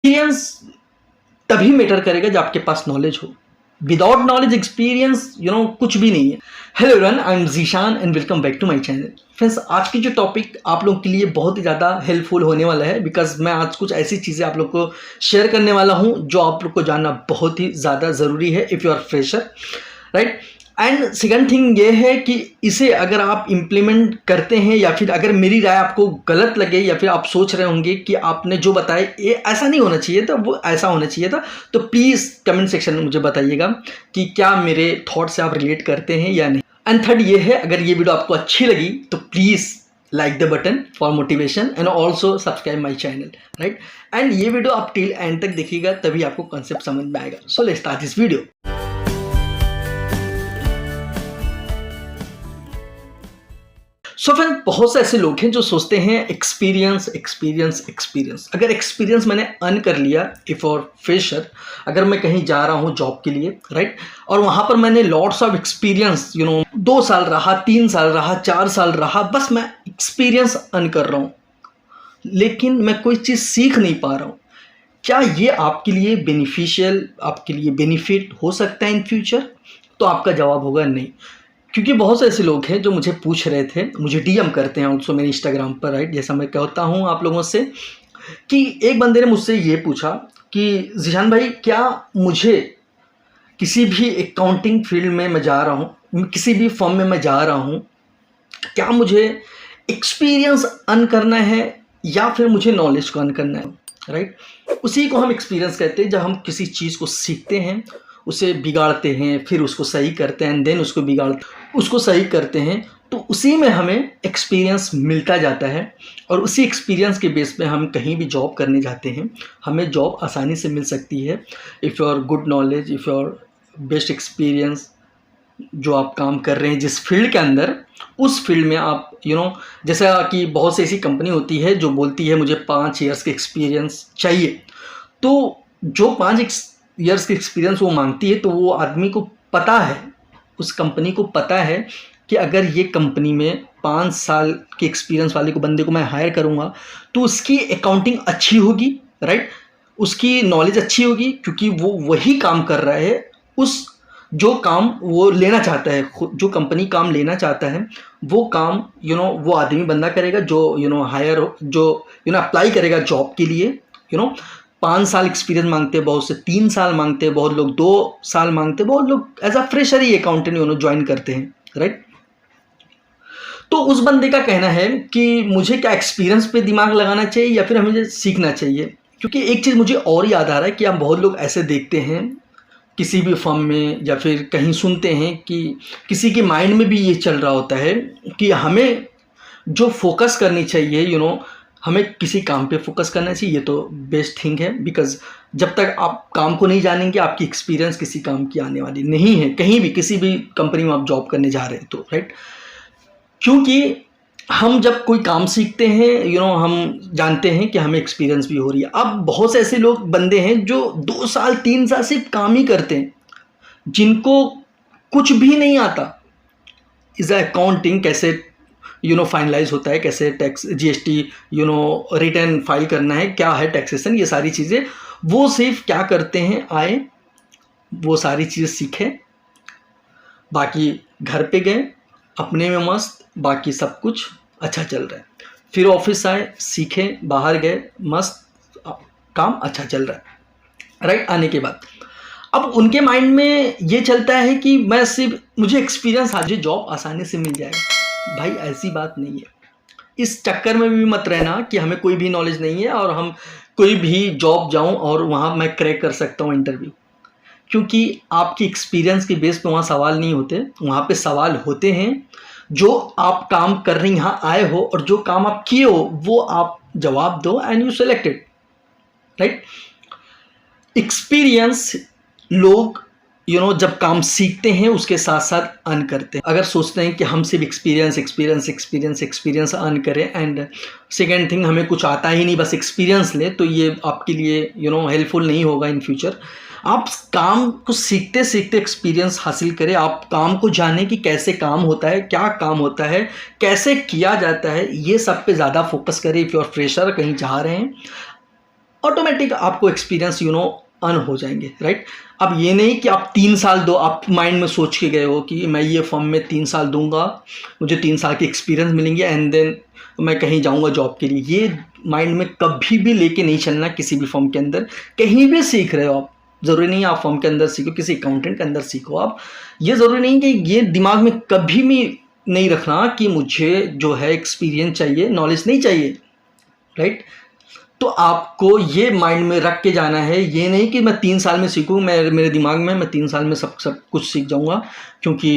Experience तभी matter करेगा जब आपके पास नॉलेज हो। विदाउट नॉलेज एक्सपीरियंस कुछ भी नहीं है। Hello everyone, I am Zeeshan and welcome back to my channel. Friends, आज की जो टॉपिक आप लोगों के लिए बहुत ही ज़्यादा हेल्पफुल होने वाला है, बिकॉज मैं आज कुछ ऐसी चीज़ें आप लोग को शेयर करने वाला हूँ जो आप लोग को जानना बहुत ही ज़्यादा ज़रूरी है if you are fresher, right. And second thing ये है कि इसे अगर आप इम्प्लीमेंट करते हैं या फिर अगर मेरी राय आपको गलत लगे या फिर आप सोच रहे होंगे कि आपने जो बताया ये ऐसा नहीं होना चाहिए था, वो ऐसा होना चाहिए था, तो प्लीज़ कमेंट सेक्शन में मुझे बताइएगा कि क्या मेरे थॉट से आप रिलेट करते हैं या नहीं। एंड थर्ड ये है, अगर ये वीडियो आपको अच्छी लगी तो please like the button for motivation and also subscribe my channel, right. And ये वीडियो आप टिल एंड तक देखिएगा, तभी आपको कॉन्सेप्ट समझ में आएगा। So let's start this video. So friend, बहुत से ऐसे लोग हैं जो सोचते हैं एक्सपीरियंस एक्सपीरियंस एक्सपीरियंस। अगर एक्सपीरियंस मैंने अर्न कर लिया इफ और फ्रेशर, अगर मैं कहीं जा रहा हूँ जॉब के लिए, राइट, और वहाँ पर मैंने लॉट्स ऑफ एक्सपीरियंस 2 साल रहा, 3 साल रहा, 4 साल रहा, बस मैं एक्सपीरियंस अर्न कर रहा हूँ, लेकिन मैं कोई चीज़ सीख नहीं पा रहा हूँ। क्या ये आपके लिए बेनिफिशियल, आपके लिए बेनिफिट हो सकता है इन फ्यूचर? तो आपका जवाब होगा नहीं, क्योंकि बहुत से ऐसे लोग हैं जो मुझे पूछ रहे थे, मुझे डीएम करते हैं ऑल्सो मेरे इंस्टाग्राम पर, राइट, जैसा मैं कहता हूँ आप लोगों से, कि एक बंदे ने मुझसे ये पूछा कि जीशान भाई, क्या मुझे किसी भी अकाउंटिंग फील्ड में मैं जा रहा हूँ, किसी भी फर्म में मैं जा रहा हूँ, क्या मुझे एक्सपीरियंस अर्न करना है या फिर मुझे नॉलेज को अर्न करना है, राइट। उसी को हम एक्सपीरियंस कहते हैं, जब हम किसी चीज़ को सीखते हैं, उसे बिगाड़ते हैं, फिर उसको सही करते हैं, एंड देन उसको सही करते हैं, तो उसी में हमें एक्सपीरियंस मिलता जाता है। और उसी एक्सपीरियंस के बेस पे हम कहीं भी जॉब करने जाते हैं, हमें जॉब आसानी से मिल सकती है if your good knowledge, if your best experience. जो आप काम कर रहे हैं जिस फील्ड के अंदर, उस फील्ड में आप जैसा कि बहुत सी ऐसी कंपनी होती है जो बोलती है मुझे 5 ईयर्स के एक्सपीरियंस चाहिए, तो जो 5 ईयर्स के एक्सपीरियंस वो मांगती है, तो वो आदमी को पता है, उस कंपनी को पता है कि अगर ये कंपनी में 5 साल के एक्सपीरियंस वाले को बंदे को मैं हायर करूँगा तो उसकी अकाउंटिंग अच्छी होगी, राइट, उसकी नॉलेज अच्छी होगी, क्योंकि वो वही काम कर रहा है, उस जो काम वो लेना चाहता है, जो कंपनी काम लेना चाहता है, वो काम वो आदमी बंदा करेगा जो हायर जो अप्लाई करेगा जॉब के लिए। 5 साल एक्सपीरियंस मांगते हैं, बहुत से 3 साल मांगते हैं, बहुत लोग 2 साल मांगते हैं, बहुत लोग एज अ फ्रेशर ही अकाउंटेंट ज्वाइन करते हैं, राइट। तो उस बंदे का कहना है कि मुझे क्या एक्सपीरियंस पे दिमाग लगाना चाहिए या फिर हमें सीखना चाहिए? क्योंकि एक चीज़ मुझे और याद आ रहा है कि हम बहुत लोग ऐसे देखते हैं किसी भी फर्म में या फिर कहीं सुनते हैं कि किसी के माइंड में भी ये चल रहा होता है कि हमें जो फोकस करनी चाहिए, हमें किसी काम पे फोकस करना चाहिए। ये तो बेस्ट थिंग है, बिकॉज जब तक आप काम को नहीं जानेंगे, आपकी एक्सपीरियंस किसी काम की आने वाली नहीं है, कहीं भी किसी भी कंपनी में आप जॉब करने जा रहे हैं तो, राइट। क्योंकि हम जब कोई काम सीखते हैं, हम जानते हैं कि हमें एक्सपीरियंस भी हो रही है। अब बहुत से ऐसे लोग बंदे हैं जो 2 साल 3 साल सिर्फ काम ही करते हैं, जिनको कुछ भी नहीं आता। इज अकाउंटिंग कैसे फाइनलाइज होता है, कैसे टैक्स, जीएसटी रिटर्न फाइल करना है, क्या है टैक्सेशन, ये सारी चीज़ें वो सिर्फ क्या करते हैं, आए वो सारी चीज़ें सीखे, बाकी घर पे गए अपने में मस्त, बाकी सब कुछ अच्छा चल रहा है। फिर ऑफिस आए, सीखे, बाहर गए, मस्त, काम अच्छा चल रहा है, राइट। आने के बाद अब उनके माइंड में ये चलता है कि मैं सिर्फ मुझे एक्सपीरियंस, आज जॉब आसानी से मिल जाएगा। भाई ऐसी बात नहीं है। इस चक्कर में भी मत रहना कि हमें कोई भी नॉलेज नहीं है और हम कोई भी जॉब जाऊं और वहां मैं क्रैक कर सकता हूं इंटरव्यू, क्योंकि आपकी एक्सपीरियंस के बेस पे वहाँ सवाल नहीं होते। वहाँ पे सवाल होते हैं जो आप काम करने यहाँ आए हो और जो काम आप किए हो वो आप जवाब दो and you selected, right. Experience लोग जब काम सीखते हैं उसके साथ साथ अर्न करते हैं। अगर सोचते हैं कि हम सिर्फ एक्सपीरियंस अर्न करें एंड सेकेंड थिंग हमें कुछ आता ही नहीं, बस एक्सपीरियंस ले, तो ये आपके लिए हेल्पफुल नहीं होगा इन फ्यूचर। आप काम को सीखते सीखते एक्सपीरियंस हासिल करें, आप काम को जानें कि कैसे काम होता है, क्या काम होता है, कैसे किया जाता है, ये सब पे ज़्यादा फोकस करें। इफ़ यू आर फ्रेशर, कहीं जा रहे हैं, ऑटोमेटिक आपको एक्सपीरियंस अर्न हो जाएंगे, राइट। अब ये नहीं कि आप 3 साल दो, आप माइंड में सोच के गए हो कि मैं ये फर्म में 3 साल दूंगा, मुझे 3 साल की एक्सपीरियंस मिलेंगे एंड देन मैं कहीं जाऊंगा जॉब के लिए। ये माइंड में कभी भी लेके नहीं चलना किसी भी फर्म के अंदर। कहीं भी सीख रहे हो आप, ज़रूरी नहीं है आप फर्म के अंदर सीखो, किसी अकाउंटेंट के अंदर सीखो आप, ये ज़रूरी नहीं कि ये दिमाग में कभी भी नहीं रखना कि मुझे जो है एक्सपीरियंस चाहिए, नॉलेज नहीं चाहिए, राइट। तो आपको ये माइंड में रख के जाना है, ये नहीं कि मैं 3 साल में सीखूँ, मेरे दिमाग में मैं 3 साल में सब कुछ सीख जाऊँगा क्योंकि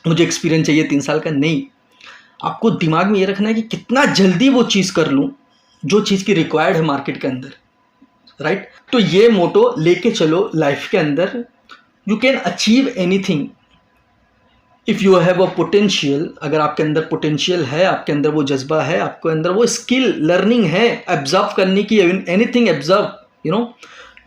मुझे एक्सपीरियंस चाहिए 3 साल का। नहीं, आपको दिमाग में ये रखना है कि कितना जल्दी वो चीज़ कर लूँ जो चीज़ की रिक्वायर्ड है मार्केट के अंदर, राइट। तो ये मोटो लेके चलो लाइफ के अंदर। You can achieve anything if you have a potential. अगर आपके अंदर पोटेंशियल है, आपके अंदर वो जज्बा है, आपके अंदर वो स्किल लर्निंग है ऑब्जर्व करने की, एनीथिंग ऑब्जर्व,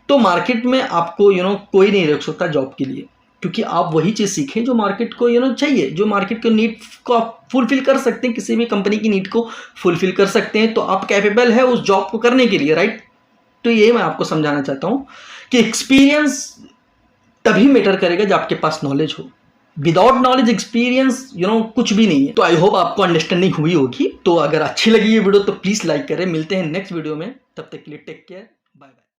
तो मार्केट में आपको कोई नहीं रख सकता जॉब के लिए, क्योंकि आप वही चीज़ सीखें जो मार्केट को चाहिए, जो मार्केट के नीड को आप फुलफिल कर सकते हैं, किसी भी कंपनी की नीड को फुलफिल कर सकते हैं, तो आप कैपेबल है उस जॉब को करने के लिए, राइट। तो ये मैं आपको समझाना चाहता हूँ कि एक्सपीरियंस तभी मैटर करेगा जब आपके पास नॉलेज हो। विदाउट नॉलेज एक्सपीरियंस कुछ भी नहीं है। तो आई होप आपको अंडरस्टैंडिंग हुई होगी। तो अगर अच्छी लगी ये वीडियो तो प्लीज़ लाइक करें। मिलते हैं नेक्स्ट वीडियो में, तब तक के लिए टेक केयर।